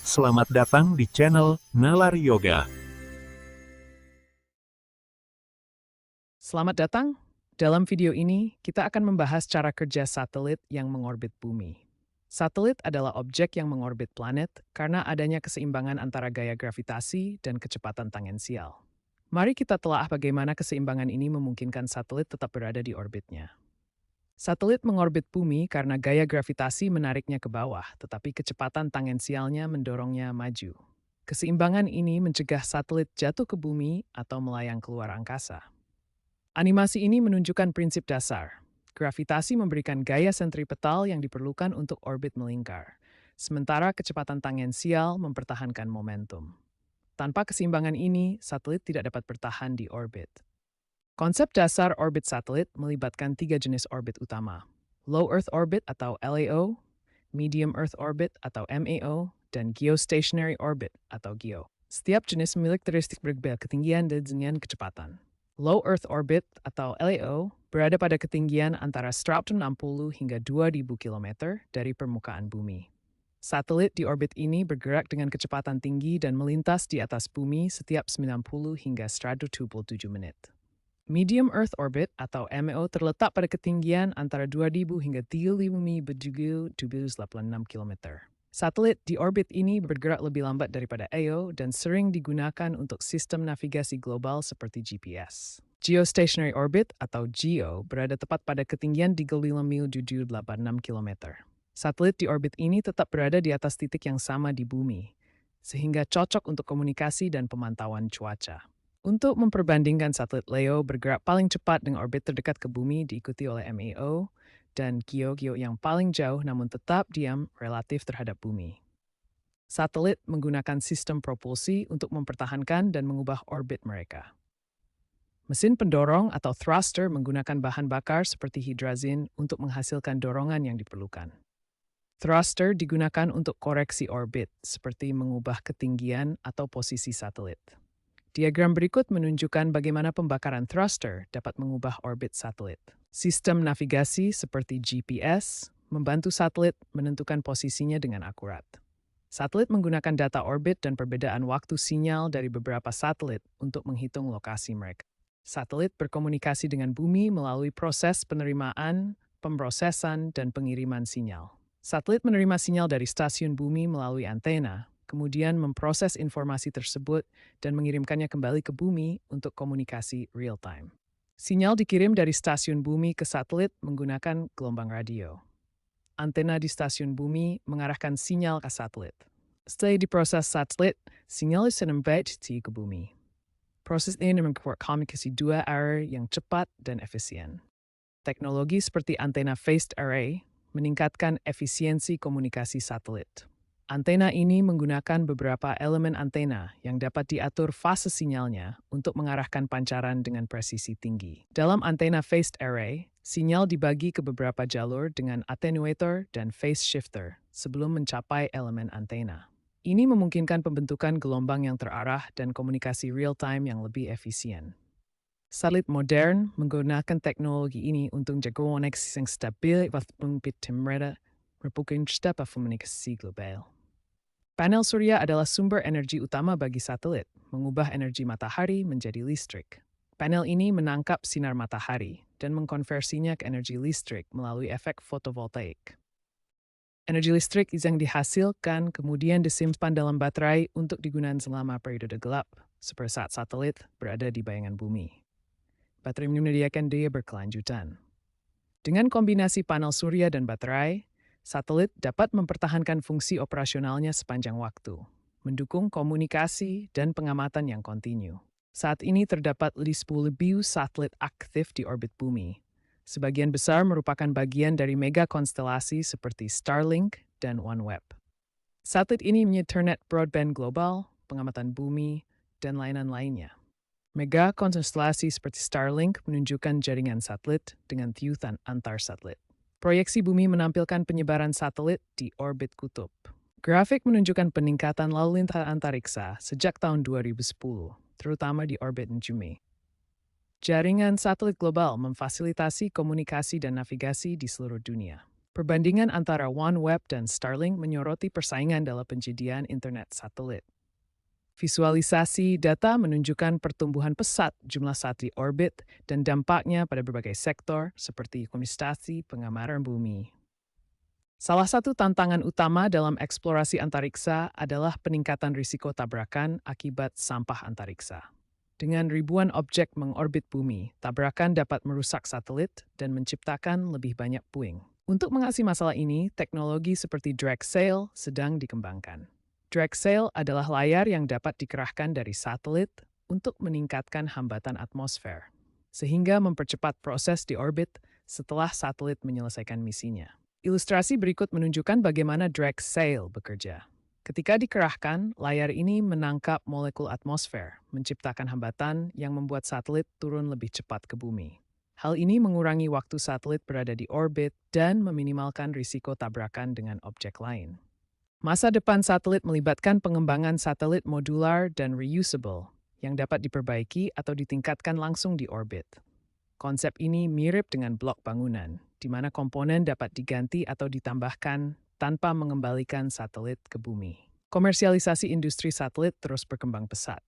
Selamat datang di channel Nalar Yoga. Selamat datang. Dalam video ini, kita akan membahas cara kerja satelit yang mengorbit bumi. Satelit adalah objek yang mengorbit planet karena adanya keseimbangan antara gaya gravitasi dan kecepatan tangensial. Mari kita telah bagaimana keseimbangan ini memungkinkan satelit tetap berada di orbitnya. Satelit mengorbit bumi karena gaya gravitasi menariknya ke bawah, tetapi kecepatan tangensialnya mendorongnya maju. Keseimbangan ini mencegah satelit jatuh ke bumi atau melayang keluar angkasa. Animasi ini menunjukkan prinsip dasar. Gravitasi memberikan gaya sentripetal yang diperlukan untuk orbit melingkar, sementara kecepatan tangensial mempertahankan momentum. Tanpa keseimbangan ini, satelit tidak dapat bertahan di orbit. Konsep dasar orbit satelit melibatkan 3 jenis orbit utama: Low Earth Orbit atau LEO, Medium Earth Orbit atau MAO, dan Geostationary Orbit atau GEO. Setiap jenis memiliki karakteristik berbeda ketinggian dan dengan kecepatan. Low Earth Orbit atau LEO berada pada ketinggian antara 160 hingga 2000 km dari permukaan bumi. Satelit di orbit ini bergerak dengan kecepatan tinggi dan melintas di atas bumi setiap 90 hingga 127 menit. Medium Earth Orbit atau MEO terletak pada ketinggian antara 2000 hingga 3086 km. Satelit di orbit ini bergerak lebih lambat daripada EO dan sering digunakan untuk sistem navigasi global seperti GPS. Geostationary Orbit atau GEO berada tepat pada ketinggian 35.786 km. Satelit di orbit ini tetap berada di atas titik yang sama di bumi, sehingga cocok untuk komunikasi dan pemantauan cuaca. Untuk memperbandingkan satelit LEO bergerak paling cepat dengan orbit terdekat ke bumi diikuti oleh MEO, dan GEO yang paling jauh namun tetap diam relatif terhadap bumi. Satelit menggunakan sistem propulsi untuk mempertahankan dan mengubah orbit mereka. Mesin pendorong atau thruster menggunakan bahan bakar seperti hidrazin untuk menghasilkan dorongan yang diperlukan. Thruster digunakan untuk koreksi orbit, seperti mengubah ketinggian atau posisi satelit. Diagram berikut menunjukkan bagaimana pembakaran thruster dapat mengubah orbit satelit. Sistem navigasi seperti GPS membantu satelit menentukan posisinya dengan akurat. Satelit menggunakan data orbit dan perbedaan waktu sinyal dari beberapa satelit untuk menghitung lokasi mereka. Satelit berkomunikasi dengan bumi melalui proses penerimaan, pemrosesan, dan pengiriman sinyal. Satelit menerima sinyal dari stasiun bumi melalui antena, kemudian memproses informasi tersebut dan mengirimkannya kembali ke bumi untuk komunikasi real-time. Sinyal dikirim dari stasiun bumi ke satelit menggunakan gelombang radio. Antena di stasiun bumi mengarahkan sinyal ke satelit. Setelah diproses satelit, sinyal disampaikan ke bumi. Proses ini membuat komunikasi dua arah yang cepat dan efisien. Teknologi seperti antena phased array meningkatkan efisiensi komunikasi satelit. Antena ini menggunakan beberapa elemen antena yang dapat diatur fase sinyalnya untuk mengarahkan pancaran dengan presisi tinggi. Dalam antena phased array, sinyal dibagi ke beberapa jalur dengan attenuator dan phase shifter sebelum mencapai elemen antena. Ini memungkinkan pembentukan gelombang yang terarah dan komunikasi real-time yang lebih efisien. Satelit modern menggunakan teknologi ini untuk menjaga koneksi yang stabil dan merupakan komunikasi global. Panel surya adalah sumber energi utama bagi satelit, mengubah energi matahari menjadi listrik. Panel ini menangkap sinar matahari dan mengkonversinya ke energi listrik melalui efek fotovoltaik. Energi listrik yang dihasilkan kemudian disimpan dalam baterai untuk digunakan selama periode gelap, seperti saat satelit berada di bayangan bumi. Baterai menyediakan daya berkelanjutan. Dengan kombinasi panel surya dan baterai, satelit dapat mempertahankan fungsi operasionalnya sepanjang waktu, mendukung komunikasi dan pengamatan yang kontinu. Saat ini terdapat 10.000 satelit aktif di orbit bumi. Sebagian besar merupakan bagian dari mega konstelasi seperti Starlink dan OneWeb. Satelit ini menyediakan internet broadband global, pengamatan bumi, dan layanan lainnya. Mega konstelasi seperti Starlink menunjukkan jaringan satelit dengan tiutan antar satelit. Proyeksi bumi menampilkan penyebaran satelit di orbit kutub. Grafik menunjukkan peningkatan lalu lintas antariksa sejak tahun 2010, terutama di orbit bumi. Jaringan satelit global memfasilitasi komunikasi dan navigasi di seluruh dunia. Perbandingan antara OneWeb dan Starlink menyoroti persaingan dalam penyediaan internet satelit. Visualisasi data menunjukkan pertumbuhan pesat jumlah satelit orbit dan dampaknya pada berbagai sektor seperti komunikasi pengamaran bumi. Salah satu tantangan utama dalam eksplorasi antariksa adalah peningkatan risiko tabrakan akibat sampah antariksa. Dengan ribuan objek mengorbit bumi, tabrakan dapat merusak satelit dan menciptakan lebih banyak puing. Untuk mengatasi masalah ini, teknologi seperti drag sail sedang dikembangkan. Drag sail adalah layar yang dapat dikerahkan dari satelit untuk meningkatkan hambatan atmosfer, sehingga mempercepat proses di orbit setelah satelit menyelesaikan misinya. Ilustrasi berikut menunjukkan bagaimana drag sail bekerja. Ketika dikerahkan, layar ini menangkap molekul atmosfer, menciptakan hambatan yang membuat satelit turun lebih cepat ke bumi. Hal ini mengurangi waktu satelit berada di orbit dan meminimalkan risiko tabrakan dengan objek lain. Masa depan satelit melibatkan pengembangan satelit modular dan reusable yang dapat diperbaiki atau ditingkatkan langsung di orbit. Konsep ini mirip dengan blok bangunan, di mana komponen dapat diganti atau ditambahkan tanpa mengembalikan satelit ke bumi. Komersialisasi industri satelit terus berkembang pesat.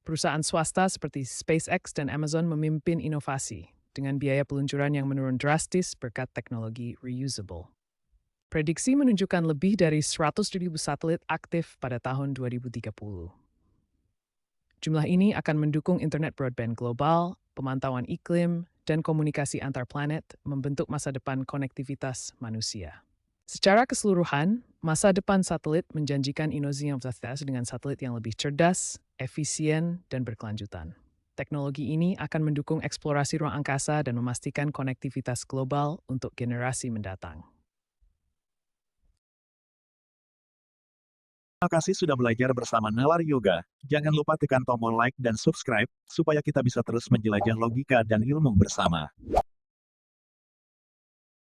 Perusahaan swasta seperti SpaceX dan Amazon memimpin inovasi dengan biaya peluncuran yang menurun drastis berkat teknologi reusable. Prediksi menunjukkan lebih dari 100.000 satelit aktif pada tahun 2030. Jumlah ini akan mendukung internet broadband global, pemantauan iklim, dan komunikasi antar planet membentuk masa depan konektivitas manusia. Secara keseluruhan, masa depan satelit menjanjikan inovasi dengan satelit yang lebih cerdas, efisien, dan berkelanjutan. Teknologi ini akan mendukung eksplorasi ruang angkasa dan memastikan konektivitas global untuk generasi mendatang. Terima kasih sudah belajar bersama Nalar Yoga. Jangan lupa tekan tombol like dan subscribe, supaya kita bisa terus menjelajah logika dan ilmu bersama.